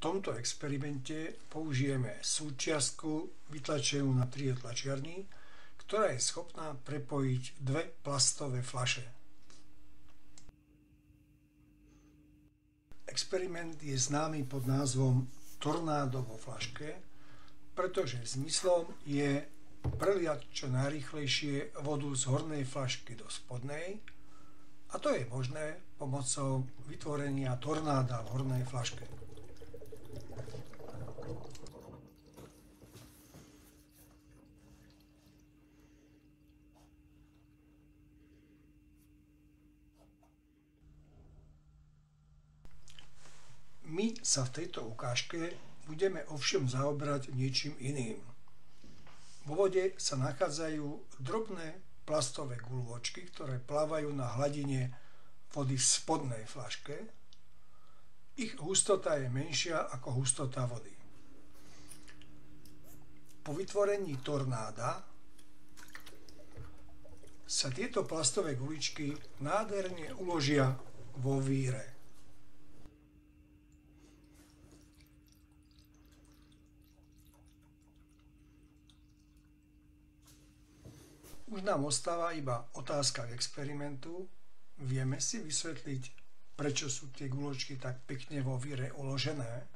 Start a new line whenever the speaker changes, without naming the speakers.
tomto experimente použijeme súčiastku vytlačenú na 3D tlačiarni, ktorá je schopná prepojiť dve plastové fľaše. Experiment je známy pod názvom tornádo vo fľaške, pretože zmyslom je preliať čo najrýchlejšie vodu z hornej fľašky do spodnej, a to je možné pomocou vytvorenia tornáda v hornej fľaške. My sa v tejto ukážke budeme ovšem zaoberať niečím iným. Vo vode sa nachádzajú drobné plastové guľôčky, ktoré plávajú na hladine vody v spodnej fľaške. Ich hustota je menšia ako hustota vody. Po vytvorení tornáda sa tieto plastové guličky nádherne uložia vo víre. Už nám ostáva iba otázka k experimentu. Vieme si vysvetliť, prečo sú tie guľočky tak pekne vo víre uložené?